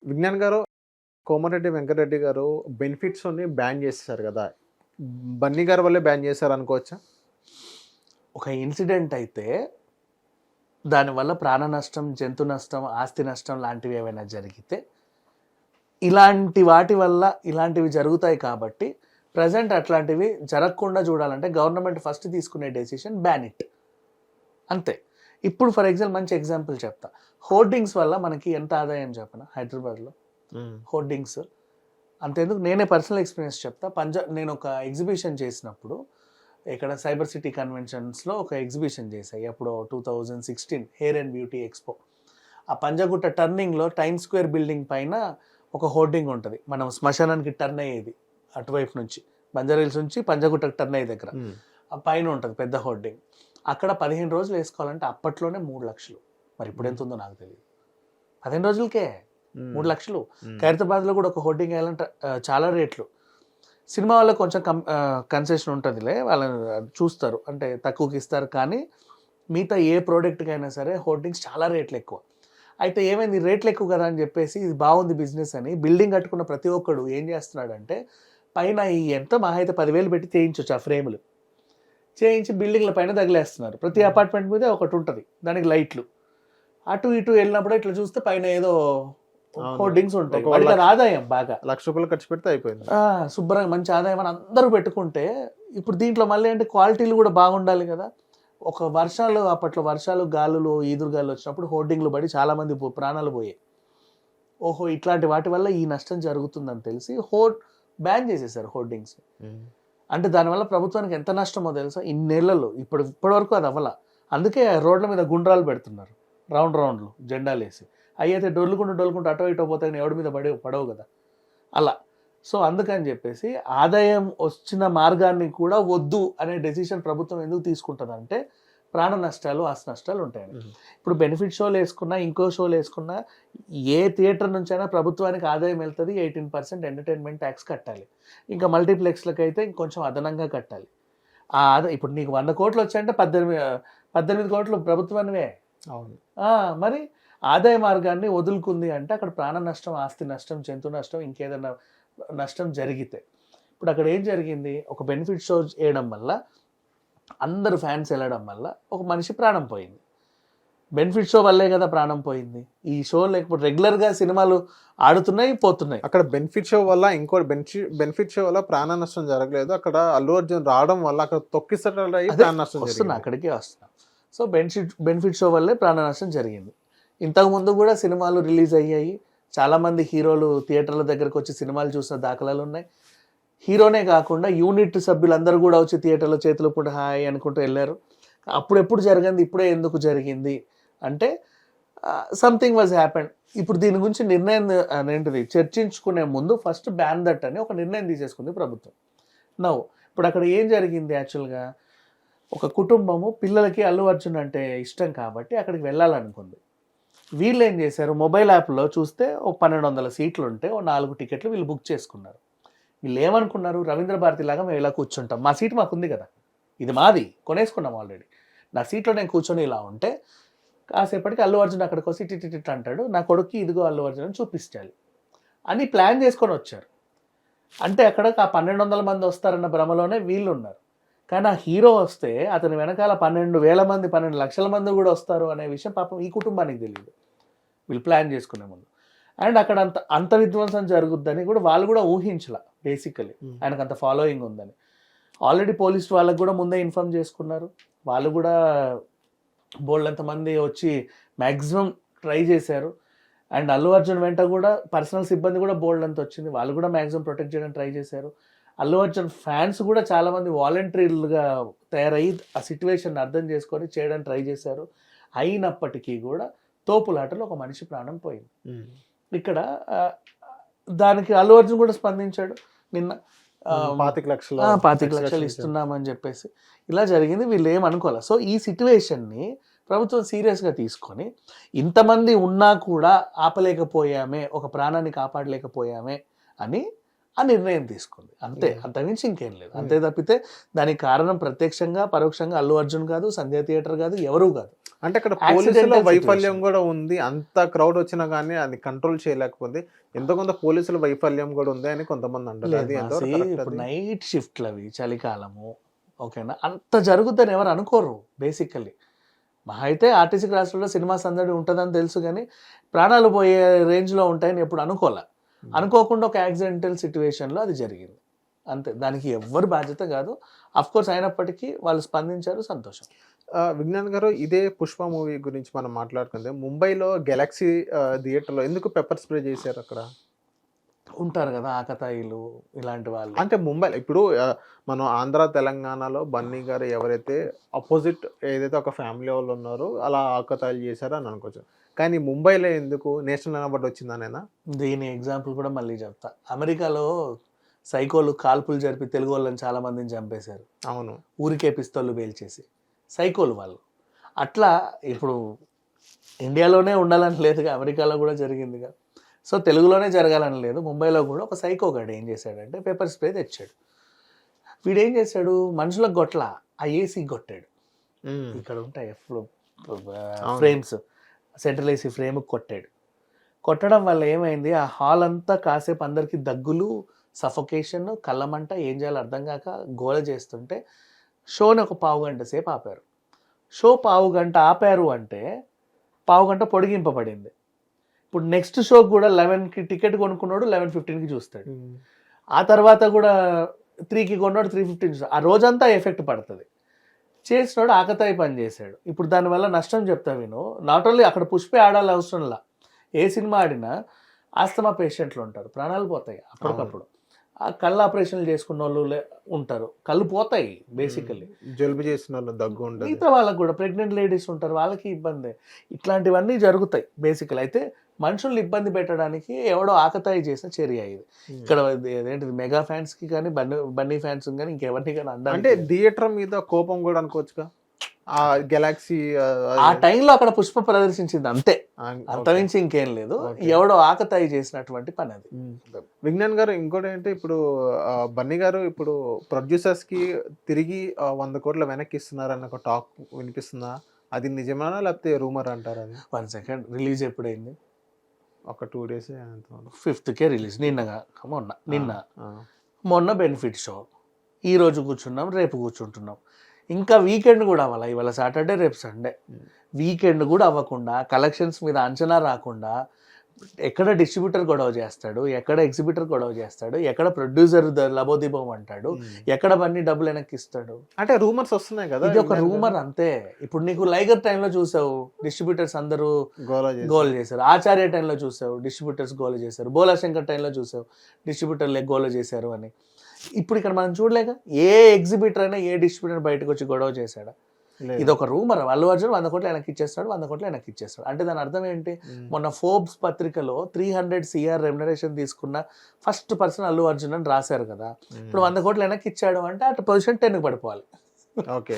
విజ్ఞాన్ గారు, కోమటిరెడ్డి వెంకటరెడ్డి గారు బెనిఫిట్స్‌ని బ్యాన్ చేసేసారు గదా! బన్నీ గారి వల్లే బ్యాన్ చేశారనుకోవచ్చా? ఒక ఇన్సిడెంట్ అయితే దానివల్ల ప్రాణ నష్టం, జంతు నష్టం, ఆస్తి నష్టం లాంటివి ఏమైనా జరిగితే ఇలాంటి వాటి వల్ల ఇలాంటివి జరుగుతాయి కాబట్టి ప్రజెంట్ అట్లాంటివి జరగకుండా చూడాలంటే గవర్నమెంట్ ఫస్ట్ తీసుకునే డెసిషన్ బ్యాన్ ఇట్ అంతే. ఇప్పుడు ఫర్ ఎగ్జాంపుల్ మంచి ఎగ్జాంపుల్ చెప్తా. హోర్డింగ్స్ వల్ల మనకి ఎంత ఆదాయం చెప్పనా హైదరాబాద్లో హోర్డింగ్స్ అంతేందుకు నేనే పర్సనల్ ఎక్స్పీరియన్స్ చెప్తా. నేను ఒక ఎగ్జిబిషన్ చేసినప్పుడు ఇక్కడ సైబర్ సిటీ కన్వెన్షన్స్లో ఒక ఎగ్జిబిషన్ చేశాయి అప్పుడు 2016 హెయిర్ అండ్ బ్యూటీ ఎక్స్పో. ఆ పంజాగుట్ట టర్నింగ్లో టైమ్ స్క్వేర్ బిల్డింగ్ పైన ఒక హోర్డింగ్ ఉంటుంది, మనం శ్మశానానికి టర్న్ అయ్యేది అటువైపు నుంచి బంజారాహిల్స్ నుంచి పంజాగుట్టకు టర్న్ అయ్యే దగ్గర ఆ పైన ఉంటుంది పెద్ద హోర్డింగ్. అక్కడ 15 రోజులు వేసుకోవాలంటే అప్పట్లోనే 3 లక్షలు. మరి ఇప్పుడు ఎంత ఉందో నాకు తెలియదు. 15 రోజులకే 3 లక్షలు. ఖైరతాబాద్లో కూడా ఒక హోర్డింగ్ వేయాలంటే చాలా రేట్లు. సినిమా వాళ్ళకి కొంచెం కన్సెషన్ ఉంటుందిలే, వాళ్ళని చూస్తారు అంటే తక్కువకి ఇస్తారు. కానీ మిగతా ఏ ప్రోడక్ట్కి అయినా సరే హోర్డింగ్స్ చాలా రేట్లు ఎక్కువ. అయితే ఏమైంది, రేట్లు ఎక్కువ కదా అని చెప్పేసి ఇది బాగుంది బిజినెస్ అని బిల్డింగ్ కట్టుకున్న ప్రతి ఒక్కడు ఏం చేస్తున్నాడంటే పైన ఈ ఎంత మహా అయితే 10,000 పెట్టి చేయించవచ్చు ఆ ఫ్రేములు చేయించి బిల్డింగ్ల పైన తగిలేస్తున్నారు. ప్రతి అపార్ట్మెంట్ మీద ఒకటి ఉంటుంది, దానికి లైట్లు. అటు ఇటు వెళ్ళినప్పుడు ఇట్లా చూస్తే పైన ఏదో హోర్డింగ్స్ ఉంటాయి. వాటికి ఆదాయం బాగా ₹1,00,000 ఖర్చు పెడితే అయిపోయింది. శుభ్రంగా మంచి ఆదాయం అని అందరూ పెట్టుకుంటే ఇప్పుడు దీంట్లో మళ్ళీ అంటే క్వాలిటీలు కూడా బాగుండాలి కదా. ఒక అప్పట్లో వర్షాలు గాలులు ఈదురుగాలు వచ్చినప్పుడు హోర్డింగ్లు పడి చాలామంది ప్రాణాలు పోయాయి. ఓహో ఇట్లాంటి వాటి వల్ల ఈ నష్టం జరుగుతుందని తెలిసి బ్యాన్ చేసేసారు హోర్డింగ్స్. అంటే దానివల్ల ప్రభుత్వానికి ఎంత నష్టమో తెలుసా ఇన్నేళ్లలో. ఇప్పటి వరకు అది అవ్వాల. అందుకే రోడ్ల మీద గుండ్రాలు పెడుతున్నారు, రౌండ్లు జెండాలు వేసి. అవి అయితే డొల్లుకుంటూ అటో ఇటో పోతే ఎవడి మీద పడవు కదా అలా. సో అందుకని చెప్పేసి ఆదాయం వచ్చిన మార్గాన్ని కూడా వద్దు అనే డెసిషన్ ప్రభుత్వం ఎందుకు తీసుకుంటుందంటే ప్రాణ నష్టాలు ఆస్తి నష్టాలు ఉంటాయని. ఇప్పుడు బెనిఫిట్ షోలు వేసుకున్నా ఇంకో షోలు వేసుకున్నా ఏ థియేటర్ నుంచైనా ప్రభుత్వానికి ఆదాయం వెళ్తుంది. 18% ఎంటర్టైన్మెంట్ ట్యాక్స్ కట్టాలి. ఇంకా మల్టీప్లెక్స్లకు అయితే ఇంకొంచెం అదనంగా కట్టాలి. ఇప్పుడు నీకు 100 కోట్లు వచ్చాయంటే 18 కోట్లు ప్రభుత్వానివే. అవును. మరి ఆదాయ మార్గాన్ని వదులుకుంది అంటే అక్కడ ప్రాణ నష్టం, ఆస్తి నష్టం, జంతు నష్టం, ఇంకేదైనా నష్టం జరిగితే. ఇప్పుడు అక్కడ ఏం జరిగింది, ఒక బెనిఫిట్ షో వేయడం వల్ల అందరు ఫ్యాన్స్ వెళ్ళడం వల్ల ఒక మనిషి ప్రాణం పోయింది. బెనిఫిట్ షో వల్లే కదా ప్రాణం పోయింది. ఈ షో లేకపోతే రెగ్యులర్గా సినిమాలు ఆడుతున్నాయి పోతున్నాయి. అక్కడ బెనిఫిట్ షో వల్ల ఇంకోటి బెనిఫిట్ షో వల్ల ప్రాణ నష్టం జరగలేదు. అక్కడ అల్లు అర్జున్ రావడం వల్ల అక్కడ ప్రాణ నష్టం వస్తున్నా అక్కడికి వస్తున్నా. సో బెనిఫిట్ షో వల్లే ప్రాణ నష్టం జరిగింది. ఇంతకుముందు కూడా సినిమాలు రిలీజ్ అయ్యాయి, చాలామంది హీరోలు థియేటర్ల దగ్గరకు వచ్చి సినిమాలు చూసిన దాఖలాలు ఉన్నాయి. హీరోనే కాకుండా యూనిట్ సభ్యులందరూ కూడా వచ్చి థియేటర్లో చేతులు పూట హాయ్ అనుకుంటూ వెళ్ళారు. అప్పుడు జరిగింది, ఇప్పుడే ఎందుకు జరిగింది అంటే సంథింగ్ వాజ్ హ్యాపెన్. ఇప్పుడు దీని గురించి నిర్ణయం ఏంటిది చర్చించుకునే ముందు ఫస్ట్ బ్యాన్ దట్ అని ఒక నిర్ణయం తీసేసుకుంది ప్రభుత్వం. ఇప్పుడు అక్కడ ఏం జరిగింది, యాక్చువల్గా ఒక కుటుంబము పిల్లలకి అల్లు అర్జున్ అంటే ఇష్టం కాబట్టి అక్కడికి వెళ్ళాలనుకుంది. వీళ్ళు ఏం చేశారు, మొబైల్ యాప్లో చూస్తే ఒక 1200 సీట్లు ఉంటే 4 టికెట్లు వీళ్ళు బుక్ చేసుకున్నారు. వీళ్ళు ఏమనుకున్నారు, రవీంద్ర భారతి లాగా మేము ఇలా కూర్చుంటాం, మా సీట్ మాకు ఉంది కదా, ఇది మాది, కొనేసుకున్నాం ఆల్రెడీ, నా సీట్లో నేను కూర్చొని ఇలా ఉంటే కాసేపటికి అల్లు అర్జున్ అక్కడికి వచ్చి టిట్ అంటాడు, నా కొడుక్కి ఇదిగో అల్లు అర్జున్ అని చూపించాలి అని ప్లాన్ చేసుకొని వచ్చారు. అంటే అక్కడ ఆ 1200 మంది వస్తారన్న భ్రమలోనే వీళ్ళు ఉన్నారు. కానీ ఆ హీరో వస్తే అతని వెనకాల 12,000 మంది 12 లక్షల మంది కూడా వస్తారు అనే విషయం పాపం ఈ కుటుంబానికి తెలియదు వీళ్ళు ప్లాన్ చేసుకునే ముందు. అండ్ అక్కడ అంత విధ్వంసం జరుగుద్దని కూడా వాళ్ళు కూడా ఊహించలా. బేసికలీ ఆయనకు అంత ఫాలోయింగ్ ఉందని ఆల్రెడీ పోలీస్ వాళ్ళకు కూడా ముందే ఇన్ఫార్మ్ చేసుకున్నారు. వాళ్ళు కూడా బోల్డంతమంది వచ్చి మ్యాక్సిమం ట్రై చేశారు. అండ్ అల్లు అర్జున్ వెంట కూడా పర్సనల్ సిబ్బంది కూడా బోల్డంత వచ్చింది, వాళ్ళు కూడా మ్యాక్సిమం ప్రొటెక్ట్ చేయడానికి ట్రై చేశారు. అల్లు అర్జున్ ఫ్యాన్స్ కూడా చాలామంది వాలంటీర్లుగా తయారయ్యి ఆ సిచ్యువేషన్ అర్థం చేసుకొని చేయడానికి ట్రై చేశారు. అయినప్పటికీ కూడా తోపులాటలో ఒక మనిషి ప్రాణం పోయింది. ఇక్కడ దానికి అల్లు అర్జున్ కూడా స్పందించాడు. నిన్న 25 లక్షలు ఇస్తున్నామని చెప్పేసి ఇలా జరిగింది. వీళ్ళు ఏమనుకోవాలి. సో ఈ సిచ్యువేషన్ని ప్రభుత్వం సీరియస్గా తీసుకొని ఇంతమంది ఉన్నా కూడా ఆపలేకపోయామే, ఒక ప్రాణాన్ని కాపాడలేకపోయామే అని ఆ నిర్ణయం తీసుకుంది. అంతే, అంతకుమించి ఇంకేం లేదు. అంతే తప్పితే దానికి కారణం ప్రత్యక్షంగా పరోక్షంగా అల్లు అర్జున్ కాదు, సంధ్య థియేటర్ కాదు, ఎవరూ కాదు. అంటే అక్కడ పోలీసుల Accidental వైఫల్యం situation. కూడా ఉంది. అంత క్రౌడ్ వచ్చినా కానీ అది కంట్రోల్ చేయలేకపోతే ఎంతో కొంత పోలీసుల వైఫల్యం కూడా ఉంది అని కొంతమంది అంటారు. లేదు అది మాసి, ఎంతవరకు కరెక్ట్ ఇప్పుడు అది? నైట్ షిఫ్ట్లు అవి చలికాలము, ఓకేనా, అంత జరుగుతుందని ఎవరు అనుకోరు బేసికల్లీ. మహా అయితే ఆర్టీసీ క్రాస్లో సినిమా సందడి ఉంటుందని తెలుసు, కానీ ప్రాణాలు పోయే రేంజ్లో ఉంటాయని ఎప్పుడు అనుకోలే. అనుకోకుండా ఒక యాక్సిడెంటల్ సిచ్యువేషన్లో అది జరిగింది అంతే. దానికి ఎవ్వరు బాధ్యత కాదు. అఫ్ కోర్స్ అయినప్పటికీ వాళ్ళు స్పందించారు, సంతోషం. విజ్ఞాన్ గారు, ఇదే పుష్ప మూవీ గురించి మనం మాట్లాడుకుంటే ముంబైలో గెలాక్సీ థియేటర్లో ఎందుకు పెప్పర్ స్ప్రే చేశారు అక్కడ? ఉంటారు కదా ఆకతాయిలు ఇలాంటి వాళ్ళు. అంటే ముంబైలో ఇప్పుడు మనం ఆంధ్ర తెలంగాణలో బన్నీ గారు ఎవరైతే అపోజిట్ ఏదైతే ఒక ఫ్యామిలీ వాళ్ళు ఉన్నారో అలా ఆకతాయిలు చేశారో అని అనుకోవచ్చు. కానీ ముంబైలో ఎందుకు నేషనల్ అవార్డు వచ్చిందనేనా? దీని ఎగ్జాంపుల్ కూడా మళ్ళీ చెప్తా. అమెరికాలో సైకోలు కాల్పులు జరిపి తెలుగు వాళ్ళని చాలా మందిని చంపేశారు, అవును. ఊరికే పిస్తోళ్ళు పేల్చేసి. సైకోలు వాళ్ళు. అట్లా ఇప్పుడు ఇండియాలోనే ఉండాలని లేదుగా, అమెరికాలో కూడా జరిగిందిగా. సో తెలుగులోనే జరగాలని లేదు. ముంబైలో కూడా ఒక సైకో గాడు ఏం చేశాడంటే పేపర్ స్ప్రే తెచ్చాడు. వీడు ఏం చేశాడు, మనుషులకు గొట్ల ఆ ఏసీ కొట్టాడు. ఉమ్, ఇక్కడ ఉంటాయి అవును. ఫ్రేమ్స్, సెంట్రల్ ఏసీ ఫ్రేమ్ కొట్టాడు. కొట్టడం వల్ల ఏమైంది, ఆ హాల్ అంతా కాసేపు అందరికి దగ్గులు, సఫోకేషన్, కళ్ళమంట, ఏం చేయాలో అర్థం కాక గోల చేస్తుంటే షోని ఒక పావు గంట సేపు ఆపారు. షో పావు గంట ఆపారు అంటే పావు గంట పొడిగింపబడింది. ఇప్పుడు నెక్స్ట్ షోకి కూడా 11కి టికెట్ కొనుక్కున్నాడు, 11:15కి చూస్తాడు. ఉమ్, ఆ తర్వాత కూడా 3కి కొన్నాడు, 3:15 చూస్తాడు. ఆ రోజంతా ఎఫెక్ట్ పడుతుంది. చేసినాడు ఆకతాయి పని చేశాడు. ఇప్పుడు దానివల్ల నష్టం చెప్తా విను. నాట్ ఓన్లీ అక్కడ పుష్పే ఆడాలి అవసరంలా, ఏ సినిమా ఆడినా ఆస్తమా పేషెంట్లు ఉంటారు, ప్రాణాలు పోతాయి అప్పటికప్పుడు. ఆ కళ్ళు ఆపరేషన్లు చేసుకున్న వాళ్ళు ఉంటారు, కళ్ళు పోతాయి బేసికల్లీ. జలుబు చేసిన వాళ్ళు దగ్గు ఉంటుంది. మిగతా వాళ్ళకి కూడా ప్రెగ్నెంట్ లేడీస్ ఉంటారు, వాళ్ళకి ఇబ్బంది. ఇట్లాంటివన్నీ జరుగుతాయి బేసికల్. అయితే మనుషుల్ని ఇబ్బంది పెట్టడానికి ఎవడో ఆకతాయి చేసిన చర్య ఇది. ఇక్కడ ఏంటిది, మెగా ఫ్యాన్స్ కి కానీ బన్నీ ఫ్యాన్స్ కానీ ఇంకెవరిని కానీ అంటే అంటే థియేటర్ మీద కోపం కూడా అనుకోవచ్చుగా. ఆ గెలాక్సీ ఆ టైంలో అక్కడ పుష్ప ప్రదర్శించింది అంతే, అంతమించి ఇంకేం లేదు. ఎవడో ఆకతాయి చేసినటువంటి పని అది. విజ్ఞాన్ గారు, ఇంకోటి ఏంటి, ఇప్పుడు బన్నీ గారు ఇప్పుడు ప్రొడ్యూసర్స్ కి తిరిగి 100 కోట్ల వెనక్కి ఇస్తున్నారన్న ఒక టాక్ వినిపిస్తుందా? అది నిజమేనా లేకపోతే రూమర్ అంటారు? అది 1 సెకండ్, రిలీజ్ ఎప్పుడైంది? ఒక 2 days 5th రిలీజ్. మొన్న బెనిఫిట్ షో. ఈ రోజు కూర్చున్నాం, రేపు కూర్చుంటున్నాం. ఇంకా వీకెండ్ కూడా అవ్వాలి. ఇవాళ సాటర్డే, రేపు సండే. వీకెండ్ కూడా అవ్వకుండా, కలెక్షన్స్ మీద అంచనా రాకుండా, ఎక్కడ డిస్ట్రిబ్యూటర్ గొడవ చేస్తాడు, ఎక్కడ ఎగ్జిబిటర్ గొడవ చేస్తాడు, ఎక్కడ ప్రొడ్యూసర్ లబోదిబోం అంటాడు, ఎక్కడ బన్నీ డబ్బులు వెనక్కి ఇస్తాడు. అంటే రూమర్స్ వస్తున్నాయి కదా. ఇది ఒక రూమర్ అంతే. ఇప్పుడు నీకు లైగర్ టైంలో చూసావు, డిస్ట్రిబ్యూటర్స్ అందరూ గోల్ చేశారు. ఆచార్య టైంలో చూసావు, డిస్ట్రిబ్యూటర్స్ గోల్ చేశారు. బోలాశంకర్ టైంలో చూసావు, డిస్ట్రిబ్యూటర్లే గోల్ చేశారు అని. ఇప్పుడు ఇక్కడ మనం చూడలేక, ఏ ఎగ్జిబిటర్ అయినా ఏ డిస్ట్రిబ్యూటర్ బయటకు వచ్చి గొడవ చేశాడా? ఇది ఒక రూమర్. అల్లు అర్జున్ 100 కోట్లు వెనక్కి ఇచ్చేస్తాడు, 100 కోట్లు వెనక్కి ఇచ్చేస్తాడు. అంటే దాని అర్థం ఏంటి, మొన్న ఫోర్బ్స్ పత్రికలో 300 CR రెమ్యునరేషన్ తీసుకున్న ఫస్ట్ పర్సన్ అల్లు అర్జున్ అని రాశారు కదా. ఇప్పుడు 100 కోట్లు వెనక్కి ఇచ్చాడు అంటే అటు పొజిషన్ 10కి పడిపోవాలి. ఓకే.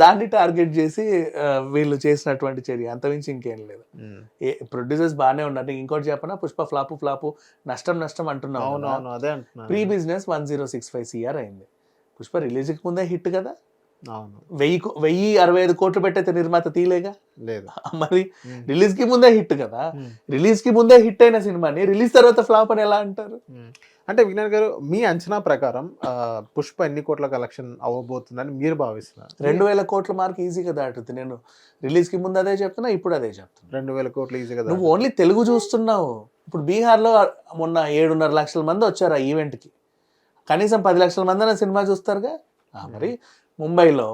దాన్ని టార్గెట్ చేసి వీళ్ళు చేసినటువంటి చర్య, అంతమించి ఇంకేం లేదు. ప్రొడ్యూసర్స్ బాగానే ఉన్నారు. ఇంకోటి చెప్పనా, పుష్ప ఫ్లాపు నష్టం అంటున్నాం. ప్రీ బిజినెస్ 1065 CR అయింది. పుష్ప రిలీజ్కి ముందే హిట్ కదా. 1065 కోట్లు పెట్టయితే నిర్మాత తీలేగా లేదు. మరి రిలీజ్ కి ముందే హిట్ కదా. రిలీజ్ కి ముందే హిట్ అయిన సినిమాని రిలీజ్ తర్వాత ఫ్లాప్ అని ఎలా అంటారు? అంటే విజ్ఞాన్ గారు, మీ అంచనా ప్రకారం పుష్ప ఎన్ని కోట్ల కలెక్షన్ అవ్వబోతుందని మీరు భావిస్తున్నారు? 2000 కోట్ల మార్క్ ఈజీగా దాటుతుంది. నేను రిలీజ్ కి ముందు అదే చెప్తున్నా, ఇప్పుడు అదే చెప్తున్నా. 2000 కోట్లు ఈజీగా. నువ్వు ఓన్లీ తెలుగు చూస్తున్నావు. ఇప్పుడు బీహార్లో మొన్న 7.5 లక్షల మంది వచ్చారు ఆ ఈవెంట్కి. కనీసం 10 లక్షల మంది అన్న సినిమా చూస్తారుగా. మరి ముంబైలో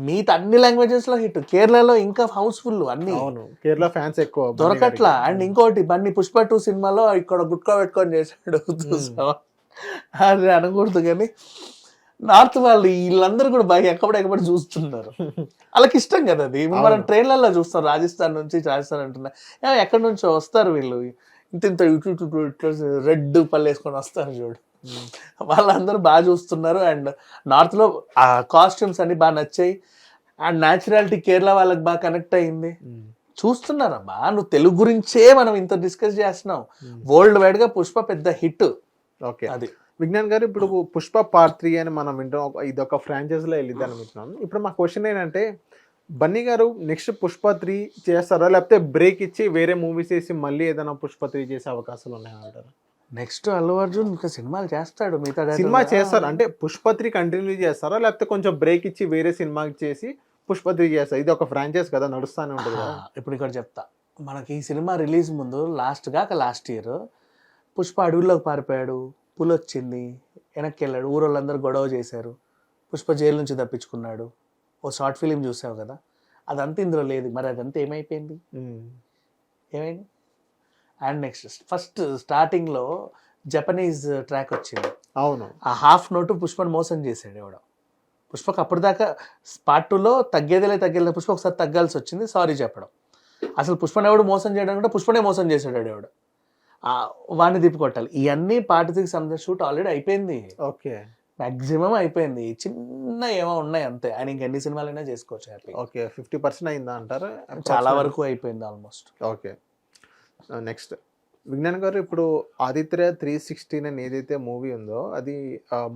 మిగతా అన్ని లాంగ్వేజెస్ లో హిట్, కేరళలో ఇంకా హౌస్ఫుల్ అన్ని. కేరళ ఫ్యాన్స్ ఎక్కువ దొరకట్లా. అండ్ ఇంకోటి, బన్నీ పుష్ప 2 సినిమాలో ఇక్కడ గుట్కా పెట్టుకొని చేశాడు, చూసావా? అది అనకూడదు కానీ నార్త్ వాళ్ళు వీళ్ళందరూ కూడా బాగా ఎక్కడెక్కడ చూస్తున్నారు. వాళ్ళకి ఇష్టం కదా అది. మనం ట్రైన్లలో చూస్తాం, రాజస్థాన్ అంటున్నా, ఎక్కడి నుంచో వస్తారు వీళ్ళు, ఇంత ఇట్లా రెడ్ పళ్ళు వేసుకొని వస్తారు చూడు. వాళ్ళందరూ బాగా చూస్తున్నారు. అండ్ నార్త్లో ఆ కాస్ట్యూమ్స్ అన్ని బాగా నచ్చాయి. అండ్ న్యాచురాలిటీ కేరళ వాళ్ళకి బాగా కనెక్ట్ అయింది. చూస్తున్నారమ్మా, నువ్వు తెలుగు గురించే మనం ఇంత డిస్కస్ చేస్తున్నాం. వరల్డ్ వైడ్ గా పుష్ప పెద్ద హిట్. ఓకే, అది విజ్ఞాన్ గారు, ఇప్పుడు పుష్ప పార్ట్ 3 అని మనం వింటాం. ఇది ఒక ఫ్రాంచైజ్ లో వెళ్ళిద్దాం అనుకుంటున్నాం. ఇప్పుడు మా క్వశ్చన్ ఏంటంటే, బన్నీ గారు నెక్స్ట్ పుష్ప 3 చేస్తారా, లేకపోతే బ్రేక్ ఇచ్చి వేరే మూవీస్ వేసి మళ్ళీ ఏదైనా పుష్ప 3 చేసే అవకాశాలు ఉన్నాయంటారా? నెక్స్ట్ అల్లు అర్జున్ ఇంకా సినిమాలు చేస్తాడు, మిగతా సినిమా director- చేస్తారు అంటే పుష్ప 3 కంటిన్యూ చేస్తారా, లేకపోతే కొంచెం బ్రేక్ ఇచ్చి వేరే సినిమాకి చేసి పుష్ప 3 చేస్తారు? ఇది ఒక ఫ్రాంచైజ్ కదా, నడుస్తానే ఉంటుంది కదా. ఇప్పుడు ఇక్కడ చెప్తా, మనకి ఈ సినిమా రిలీజ్ ముందు లాస్ట్ ఇయర్ పుష్ప అడవుల్లోకి పారిపోయాడు, పులి వచ్చింది, వెనక్కి వెళ్ళాడు, ఊరోళ్ళందరూ గొడవ చేశారు, పుష్ప జైలు నుంచి తప్పించుకున్నాడు, ఓ షార్ట్ ఫిలిం చూసావు కదా, అదంతా ఇందులో లేదు. మరి అదంతా ఏమైపోయింది? ఏమైంది? అండ్ నెక్స్ట్ ఫస్ట్ స్టార్టింగ్లో జపనీస్ ట్రాక్ వచ్చింది, అవును. ఆ హాఫ్ నోటు పుష్పను మోసం చేశాడు ఎవడో. పుష్పకు అప్పటిదాకా పార్ట్ 2లో తగ్గేదే పుష్ప ఒకసారి తగ్గాల్సి వచ్చింది, సారీ చెప్పడం. అసలు పుష్పని ఎవడు మోసం చేయడం కూడా పుష్పనే మోసం చేశాడు ఎవడు, వాడిని తిప్పికొట్టాలి. ఇవన్నీ పార్ట్ 3 సంబంధించిన షూట్ ఆల్రెడీ అయిపోయింది, ఓకే మ్యాక్సిమం అయిపోయింది, చిన్న ఏమో ఉన్నాయి అంతే. ఆయన ఇంకెన్ని సినిమాలైనా చేసుకోవచ్చు హ్యాపీ. ఓకే 50% అయిందా అంటారా? చాలా వరకు అయిపోయింది ఆల్మోస్ట్. ఓకే నెక్స్ట్ విజ్ఞాన్ గారు, ఇప్పుడు ఆదిత్య 369 ఏదైతే మూవీ ఉందో అది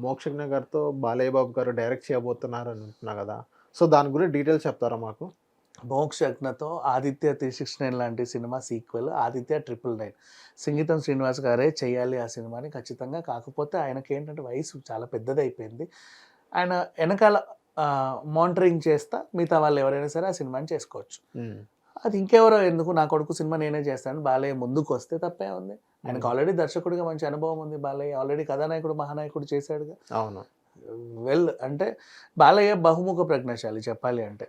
మోక్షజ్ఞ గారితో బాలయ్య బాబు గారు డైరెక్ట్ చేయబోతున్నారు అని అంటున్నా కదా, సో దాని గురించి డీటెయిల్స్ చెప్తారా మాకు? మోక్షజ్ఞతో ఆదిత్య 369 లాంటి సినిమా సీక్వెల్ ఆదిత్య 999, సంగీతం శ్రీనివాస్ గారే చేయాలి ఆ సినిమాని ఖచ్చితంగా. కాకపోతే ఆయనకి ఏంటంటే వయసు చాలా పెద్దది అయిపోయింది, ఆయన వెనకాల మానిటరింగ్ చేస్తా మిగతా వాళ్ళు ఎవరైనా సరే ఆ సినిమాని చేసుకోవచ్చు. అది ఇంకెవరో ఎందుకు, నా కొడుకు సినిమా నేనే చేస్తాను బాలయ్య ముందుకు వస్తే తప్పే ఉంది. ఆయనకు ఆల్రెడీ దర్శకుడిగా మంచి అనుభవం ఉంది, బాలయ్య ఆల్రెడీ కథానాయకుడు మహానాయకుడు చేశాడుగా. అవును. వెల్ అంటే బాలయ్య బహుముఖ ప్రజ్ఞాశాలి చెప్పాలి అంటే.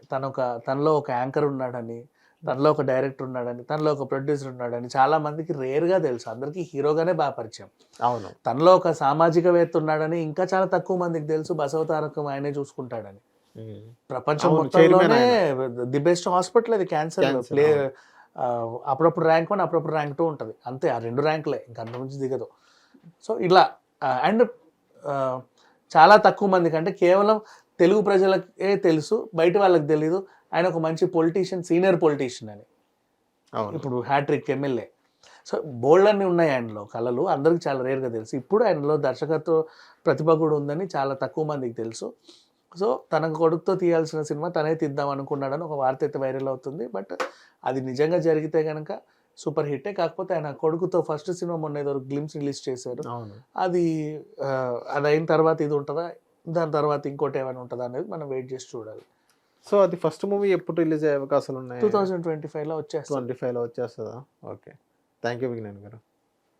తనలో ఒక యాంకర్ ఉన్నాడని, తనలో ఒక డైరెక్టర్ ఉన్నాడని, తనలో ఒక ప్రొడ్యూసర్ ఉన్నాడని చాలా మందికి రేర్గా తెలుసు. అందరికీ హీరోగానే బాగా పరిచయం. అవును. తనలో ఒక సామాజికవేత్త ఉన్నాడని ఇంకా చాలా తక్కువ మందికి తెలుసు. బసవతారకం ఆయనే చూసుకుంటాడని. ప్రపంచం మొత్తంలోనే ది బెస్ట్ హాస్పిటల్ అది క్యాన్సర్ ప్లే. అప్పుడప్పుడు ర్యాంక్ 1 అప్పుడప్పుడు ర్యాంక్ 2 ఉంటుంది అంతే, ఆ 2 ర్యాంకులే, ఇంకా అంత నుంచి దిగదు. సో ఇలా అండ్ చాలా తక్కువ మందికి అంటే కేవలం తెలుగు ప్రజలకే తెలుసు, బయట వాళ్ళకి తెలీదు ఆయన ఒక మంచి పొలిటీషియన్, సీనియర్ పొలిటీషియన్ అని. ఇప్పుడు హ్యాట్రిక్ ఎమ్మెల్యే. సో బోల్డ్ అన్నీ ఉన్నాయి ఆయనలో కళలు, అందరికి చాలా రేర్గా తెలుసు. ఇప్పుడు ఆయనలో దర్శకత్వ ప్రతిభ కూడా ఉందని చాలా తక్కువ మందికి తెలుసు. సో తన కొడుకుతో తీయాల్సిన సినిమా తనే తీద్దాం అనుకున్నాడని ఒక వార్త అయితే వైరల్ అవుతుంది. బట్ అది నిజంగా జరిగితే కనుక సూపర్ హిట్టే. కాకపోతే ఆయన కొడుకుతో ఫస్ట్ సినిమా మొన్న ఏదో గ్లిమ్స్ రిలీజ్ చేశారు, అది అయిన తర్వాత ఇది ఉంటుందా, దాని తర్వాత ఇంకోటి ఏమైనా ఉంటుందా అనేది మనం వెయిట్ చేసి చూడాలి. సో అది ఫస్ట్ మూవీ ఎప్పుడు రిలీజ్ అయ్యే అవకాశాలు ఉన్నాయి? 2025లో వచ్చేస్తుంది. 25లో వచ్చేస్తుందా? ఓకే, థ్యాంక్ యూ విజ్ఞాన్ గారు.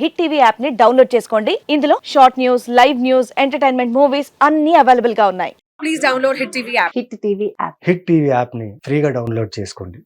హిట్ టీవీ యాప్ ని డౌన్లోడ్ చేసుకోండి. ఇందులో short news, live news, entertainment movies అన్ని అవైలబుల్ గా ఉన్నాయి. Please download hit TV app. Hit TV యాప్ని ఫ్రీగా డౌన్లోడ్ చేసుకోండి.